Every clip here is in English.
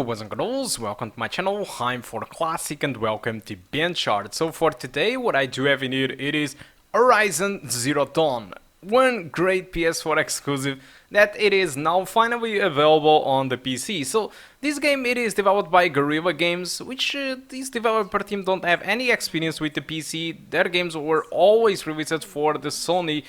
boys and girls, welcome to my channel. I'm For Classic and welcome to BenchART. So for today what I do have in here, it is a Ryzen Zero Dawn, one great PS4 exclusive that it is now finally available on the PC. So this game, it is developed by Guerrilla Games, which this developer team don't have any experience with the PC. Their games were always released for the Sony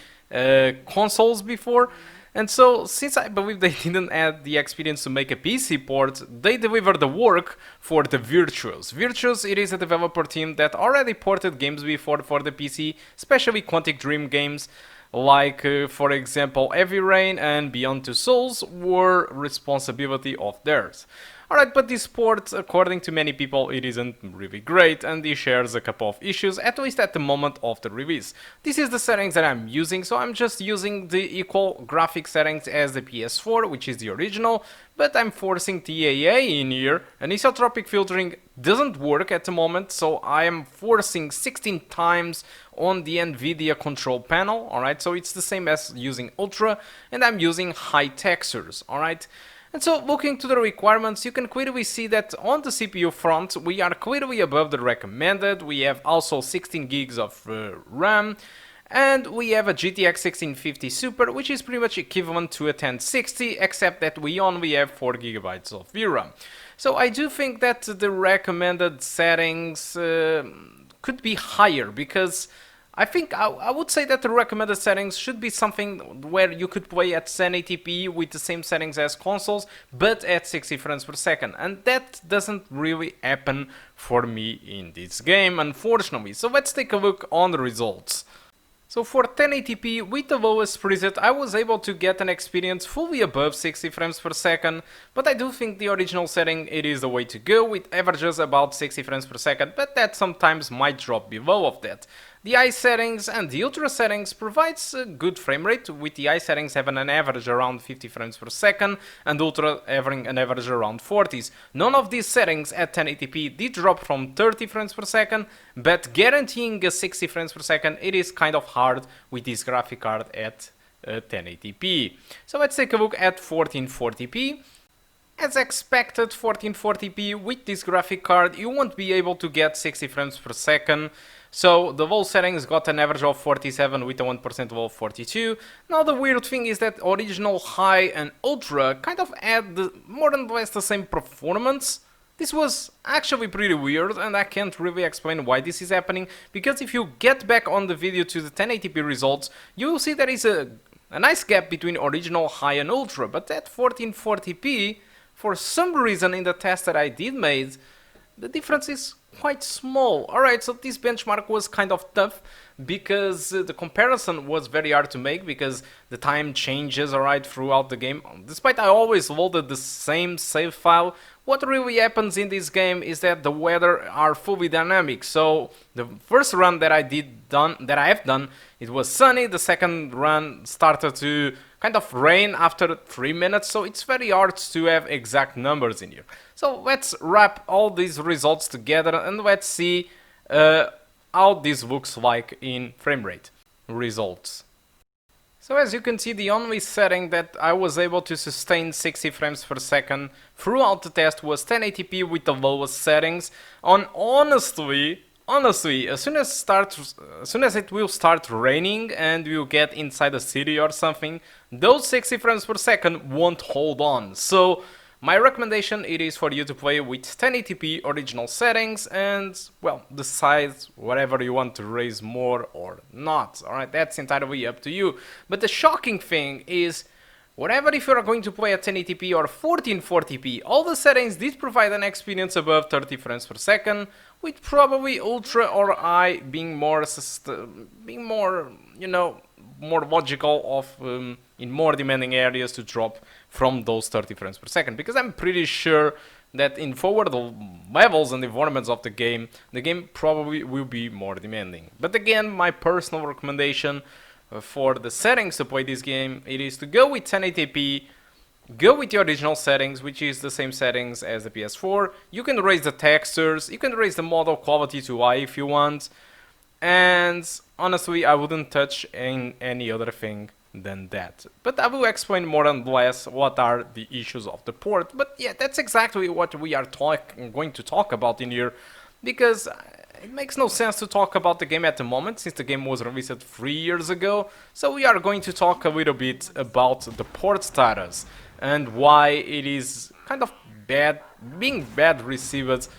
consoles before. And so, since I believe they didn't have the experience to make a PC port, they delivered the work for the Virtuos. Virtuos, it is a developer team that already ported games before for the PC, especially Quantic Dream games, like, for example, Heavy Rain and Beyond Two Souls were responsibility of theirs. Alright, but this port, according to many people, it isn't really great, and it shares a couple of issues, at least at the moment of the release. This is the settings that I'm using, so I'm just using the equal graphic settings as the PS4, which is the original, but I'm forcing TAA in here. Anisotropic filtering doesn't work at the moment, so I am forcing 16 times on the Nvidia control panel, alright, so it's the same as using Ultra, and I'm using high textures, alright. And so, looking to the requirements, you can clearly see that on the CPU front, we are clearly above the recommended. We have also 16 gigs of RAM, and we have a GTX 1650 Super, which is pretty much equivalent to a 1060, except that we only have 4 GB of VRAM. So I do think that the recommended settings could be higher, because I think I would say that the recommended settings should be something where you could play at 1080p with the same settings as consoles, but at 60 frames per second. And that doesn't really happen for me in this game, unfortunately. So let's take a look on the results. So for 1080p with the lowest preset, I was able to get an experience fully above 60 frames per second, but I do think the original setting, it is the way to go, with averages about 60 frames per second, but that sometimes might drop below of that. The high settings and the ultra settings provides a good frame rate, with the high settings having an average around 50 frames per second and ultra having an average around 40s. None of these settings at 1080p did drop from 30 frames per second, but guaranteeing a 60 frames per second, it is kind of hard with this graphic card at 1080p. So let's take a look at 1440p. As expected, 1440p with this graphic card, you won't be able to get 60 frames per second. So the low settings got an average of 47 with a 1% low of 42. Now the weird thing is that original, high and ultra kind of had more or less the same performance. This was actually pretty weird, and I can't really explain why this is happening, because if you get back on the video to the 1080p results, you will see there is a nice gap between original, high and ultra, but at 1440p, for some reason in the test that I did made, the difference is quite small. Alright, so this benchmark was kind of tough, because the comparison was very hard to make, because the time changes, alright, throughout the game. Despite I always loaded the same save file, what really happens in this game is that the weather are fully dynamic. So the first run that I have done, it was sunny. The second run started to kind of rain after 3 minutes, so it's very hard to have exact numbers in here. So let's wrap all these results together and let's see how this looks like in frame rate results. So as you can see, the only setting that I was able to sustain 60 frames per second throughout the test was 1080p with the lowest settings. Honestly, as soon as it will start raining and we'll get inside a city or something, those 60 frames per second won't hold on. So my recommendation, it is for you to play with 1080p original settings and, well, decide whatever you want to raise more or not. Alright, that's entirely up to you. But the shocking thing is, whatever if you are going to play at 1080p or 1440p, all the settings did provide an experience above 30 frames per second, with probably ultra or high being more, you know, more logical of in more demanding areas to drop from those 30 frames per second, because I'm pretty sure that in forward levels and environments of the game probably will be more demanding. But again, my personal recommendation for the settings to play this game, it is to go with 1080p, go with the original settings, which is the same settings as the PS4. You can raise the textures, you can raise the model quality to high if you want, and honestly I wouldn't touch any other thing than that. But I will explain more and less what are the issues of the port. But yeah, that's exactly what we are going to talk about in here, because it makes no sense to talk about the game at the moment, since the game was released 3 years ago. So we are going to talk a little bit about the port status and why it is kind of being bad received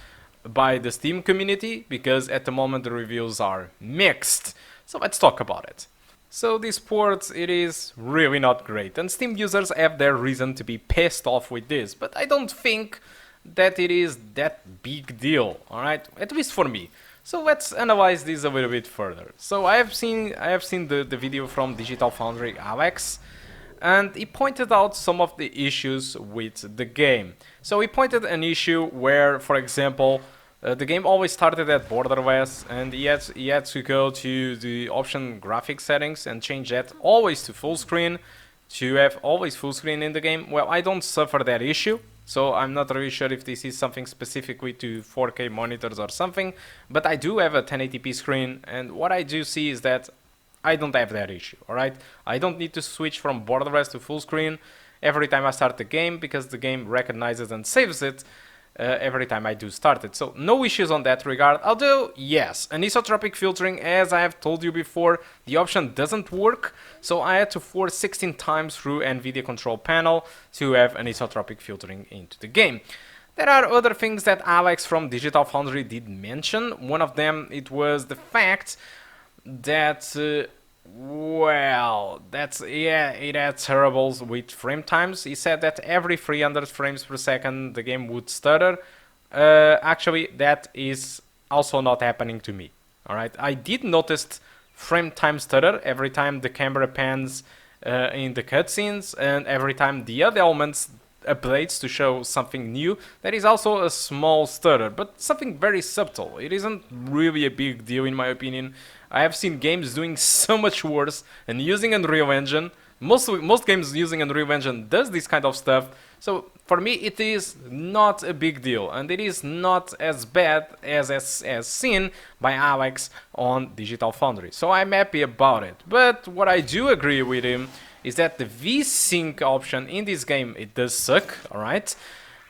by the Steam community, because at the moment the reviews are mixed. So let's talk about it. So this port, it is really not great, and Steam users have their reason to be pissed off with this, but I don't think that it is that big deal, alright? At least for me. So let's analyze this a little bit further. So I have seen the video from Digital Foundry Alex, and he pointed out some of the issues with the game. So he pointed an issue where, for example, the game always started at borderless, and he had to go to the option graphic settings and change that always to full screen, to have always full screen in the game. Well, I don't suffer that issue, so I'm not really sure if this is something specifically to 4K monitors or something, but I do have a 1080p screen, and what I do see is that I don't have that issue, alright? I don't need to switch from borderless to full screen every time I start the game, because the game recognizes and saves it every time I do start it. So no issues on that regard, although yes, anisotropic filtering, as I have told you before, the option doesn't work, so I had to force 16 times through Nvidia control panel to have anisotropic filtering into the game. There are other things that Alex from Digital Foundry did mention. One of them, it was the fact that well, it had troubles with frame times. He said that every 300 frames per second the game would stutter. Actually, that is also not happening to me. Alright, I did notice frame time stutter every time the camera pans in the cutscenes, and every time the other elements updates to show something new. There is also a small stutter, but something very subtle. It isn't really a big deal in my opinion. I have seen games doing so much worse and using Unreal Engine. Most games using Unreal Engine does this kind of stuff. So for me it is not a big deal, and it is not as bad as seen by Alex on Digital Foundry. So I'm happy about it. But what I do agree with him is that the VSync option in this game, it does suck, alright?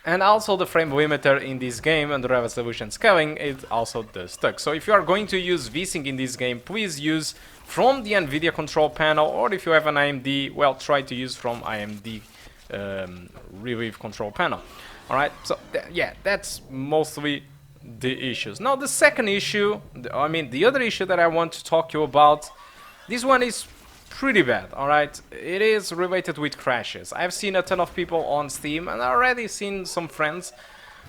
And also the frame limiter in this game and the resolution scaling, it also does suck. So if you are going to use VSync in this game, please use from the Nvidia control panel, or if you have an AMD, well, try to use from AMD Relief control panel. Alright, so yeah, that's mostly the issues. Now the second issue, the other issue that I want to talk to you about, this one is pretty bad, alright? It is related with crashes. I've seen a ton of people on Steam, and I already seen some friends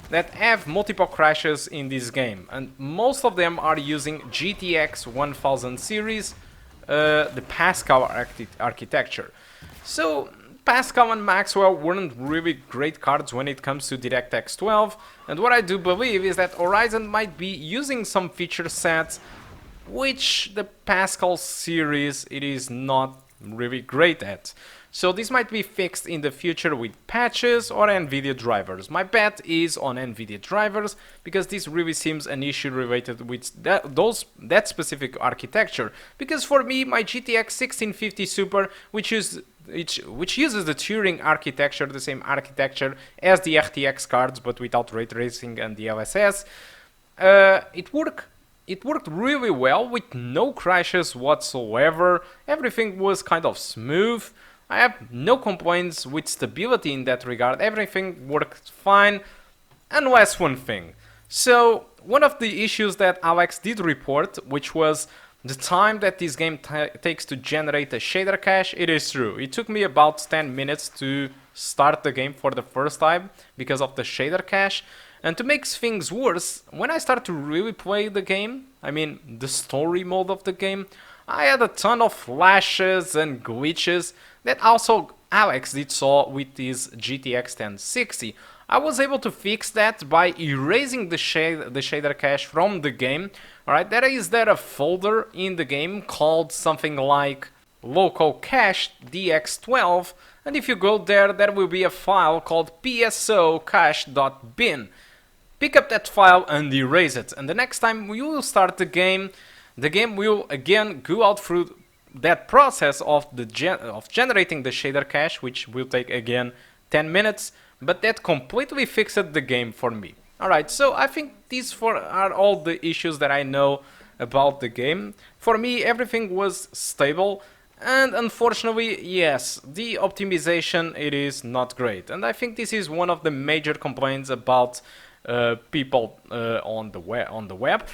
that have multiple crashes in this game, and most of them are using GTX 1000 series, the Pascal architecture. So Pascal and Maxwell weren't really great cards when it comes to DirectX 12, and what I do believe is that Horizon might be using some feature sets which the Pascal series it is not really great at. So this might be fixed in the future with patches or Nvidia drivers. My bet is on Nvidia drivers, because this really seems an issue related with that specific architecture. Because for me, my GTX 1650 Super, which uses the Turing architecture, the same architecture as the RTX cards but without ray tracing and DLSS, it worked really well with no crashes whatsoever. Everything was kind of smooth. I have no complaints with stability in that regard. Everything worked fine, unless one thing. So one of the issues that Alex did report, which was the time that this game takes to generate a shader cache, it is true. It took me about 10 minutes to start the game for the first time because of the shader cache. And to make things worse, when I started to really play the game, the story mode of the game, I had a ton of flashes and glitches that also Alex did saw with his GTX 1060. I was able to fix that by erasing the shader cache from the game. Alright, there a folder in the game called something like local cache dx12, and if you go there, there will be a file called psocache.bin. Pick up that file and erase it, and the next time you will start the game will again go out through that process of generating the shader cache, which will take again 10 minutes, but that completely fixed the game for me. Alright, so I think these are all the issues that I know about the game. For me, everything was stable, and unfortunately, yes, the optimization, it is not great. And I think this is one of the major complaints about people on the web.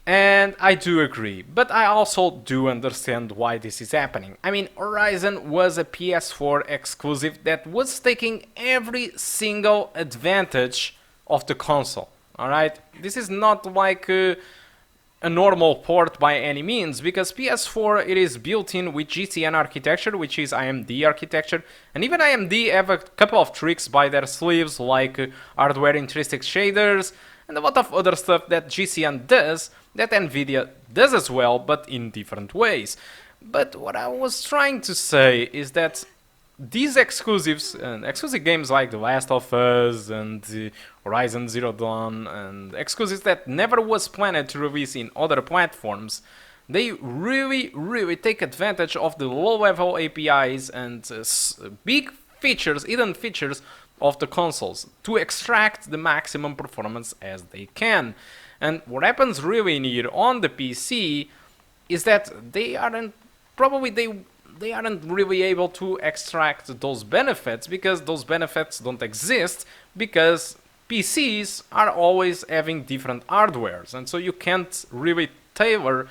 And I do agree, but I also do understand why this is happening. I mean, Ryzen was a PS4 exclusive that was taking every single advantage of the console. Alright, this is not like a normal port by any means, because PS4 it is built in with GCN architecture, which is AMD architecture, and even AMD have a couple of tricks by their sleeves, like hardware intrinsic shaders and a lot of other stuff that GCN does that Nvidia does as well, but in different ways. But what I was trying to say is that these exclusives and exclusive games like The Last of Us and Horizon Zero Dawn and exclusives that never was planned to release in other platforms, they really take advantage of the low-level APIs and big features, hidden features of the consoles to extract the maximum performance as they can. And what happens really here on the PC is that they aren't really able to extract those benefits, because those benefits don't exist, because PCs are always having different hardwares, and so you can't really tailor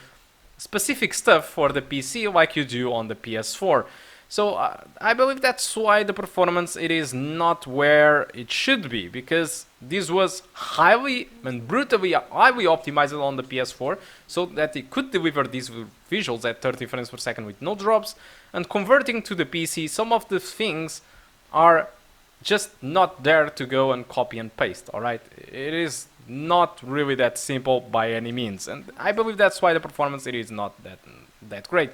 specific stuff for the PC like you do on the PS4. So I believe that's why the performance it is not where it should be, because this was highly and brutally highly optimized on the PS4 so that it could deliver these visuals at 30 frames per second with no drops, and converting to the PC, some of the things are just not there to go and copy and paste. Alright, it is not really that simple by any means, and I believe that's why the performance it is not that great.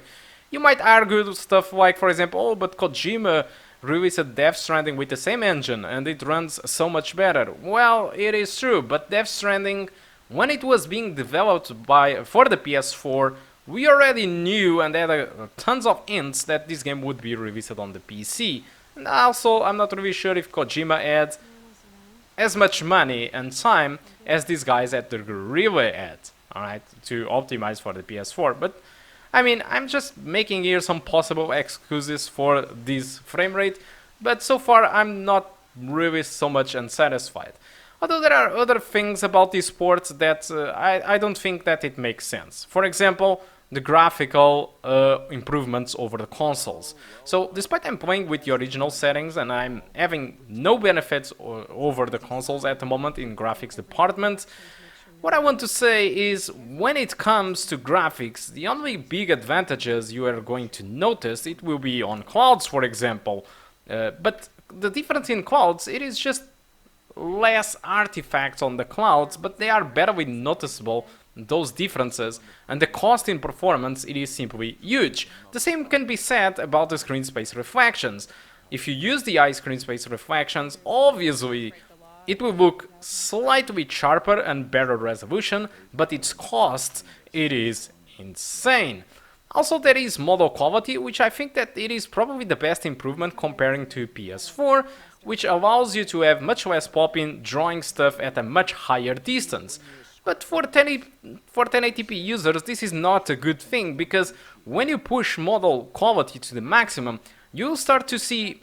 You might argue stuff like, for example, oh, but Kojima released Death Stranding with the same engine and it runs so much better. Well, it is true, but Death Stranding, when it was being developed for the PS4, we already knew and had tons of hints that this game would be released on the PC. And also, I'm not really sure if Kojima had as much money and time as these guys at the Guerrilla had, alright, to optimize for the PS4. But I mean, I'm just making here some possible excuses for this frame rate, but so far I'm not really so much unsatisfied. Although there are other things about these ports that I don't think that it makes sense. For example, the graphical improvements over the consoles. So despite I'm playing with the original settings and I'm having no benefits over the consoles at the moment in graphics department, what I want to say is, when it comes to graphics, the only big advantages you are going to notice, it will be on clouds, for example. But the difference in clouds, it is just less artifacts on the clouds, but they are barely noticeable, those differences, and the cost in performance, it is simply huge. The same can be said about the screen space reflections. If you use the high screen space reflections, obviously it will look slightly sharper and better resolution, but its cost, it is insane. Also, there is model quality, which I think that it is probably the best improvement comparing to PS4, which allows you to have much less popping, drawing stuff at a much higher distance. But for 1080p users, this is not a good thing, because when you push model quality to the maximum, you'll start to see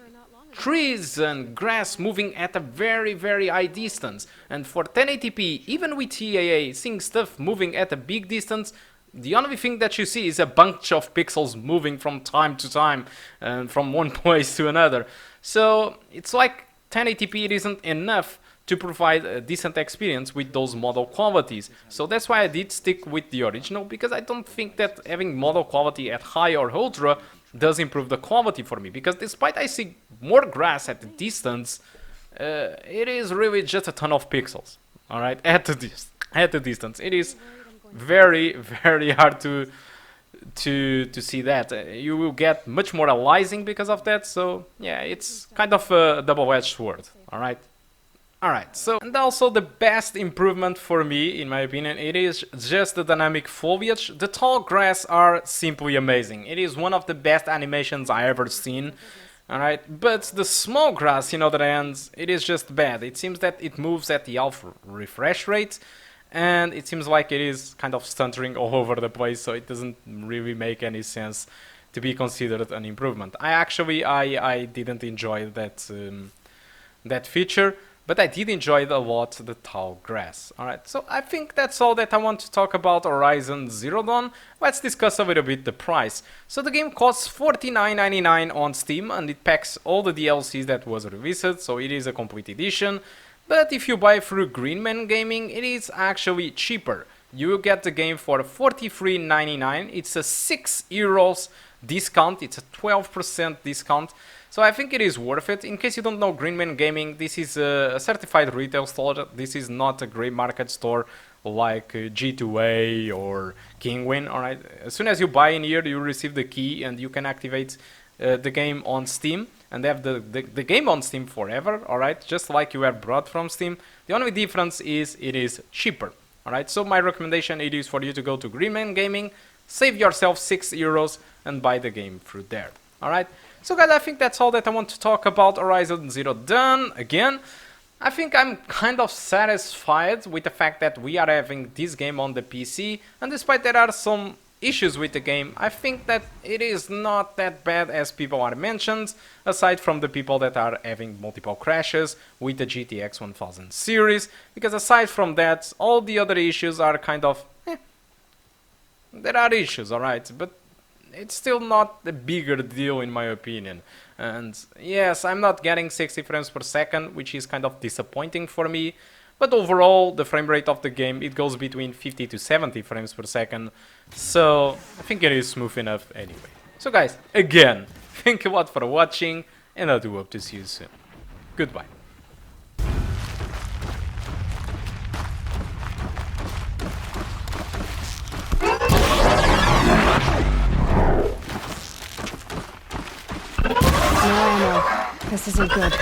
trees and grass moving at a very high distance. And for 1080p, even with TAA, seeing stuff moving at a big distance, the only thing that you see is a bunch of pixels moving from time to time and from one place to another. So it's like 1080p it isn't enough to provide a decent experience with those model qualities. So that's why I did stick with the original, because I don't think that having model quality at high or ultra does improve the quality for me, because despite I see more grass at the distance, it is really just a ton of pixels. Alright, at the distance. It is very hard to see that. You will get much more aliasing because of that, so yeah, it's kind of a double-edged sword. Alright. Alright, so, and also the best improvement for me, in my opinion, it is just the dynamic foliage. The tall grass are simply amazing. It is one of the best animations I ever seen. Alright, but the small grass, you know, that ends, it is just bad. It seems that it moves at the half refresh rate, and it seems like it is kind of stuttering all over the place, so it doesn't really make any sense to be considered an improvement. I didn't enjoy that feature, but I did enjoy a lot the tall grass. Alright, so I think that's all that I want to talk about Horizon Zero Dawn. Let's discuss a little bit the price. So the game costs $49.99 on Steam, and it packs all the DLCs that was released, so it is a complete edition. But if you buy through Greenman Gaming, it is actually cheaper. You will get the game for $43.99. It's a €6 discount, it's a 12% discount. So I think it is worth it. In case you don't know Greenman Gaming, this is a certified retail store. This is not a grey market store like G2A or Kingwin. Alright, as soon as you buy in here, you receive the key and you can activate the game on Steam and have the game on Steam forever. Alright, just like you have brought from Steam. The only difference is it is cheaper. Alright, so my recommendation it is for you to go to Greenman Gaming, save yourself €6 and buy the game through there. Alright, so guys, I think that's all that I want to talk about Horizon Zero Dawn. Again, I think I'm kind of satisfied with the fact that we are having this game on the PC, and despite there are some issues with the game, I think that it is not that bad as people are mentioned, aside from the people that are having multiple crashes with the GTX 1000 series, because aside from that, all the other issues are kind of, there are issues, alright, but it's still not a bigger deal in my opinion. And yes, I'm not getting 60 frames per second, which is kind of disappointing for me. But overall, the frame rate of the game, it goes between 50 to 70 frames per second. So I think it is smooth enough anyway. So guys, again, thank you a lot for watching, and I do hope to see you soon. Goodbye. No ammo. This isn't good.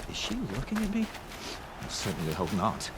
Is she looking at me? I certainly hope not.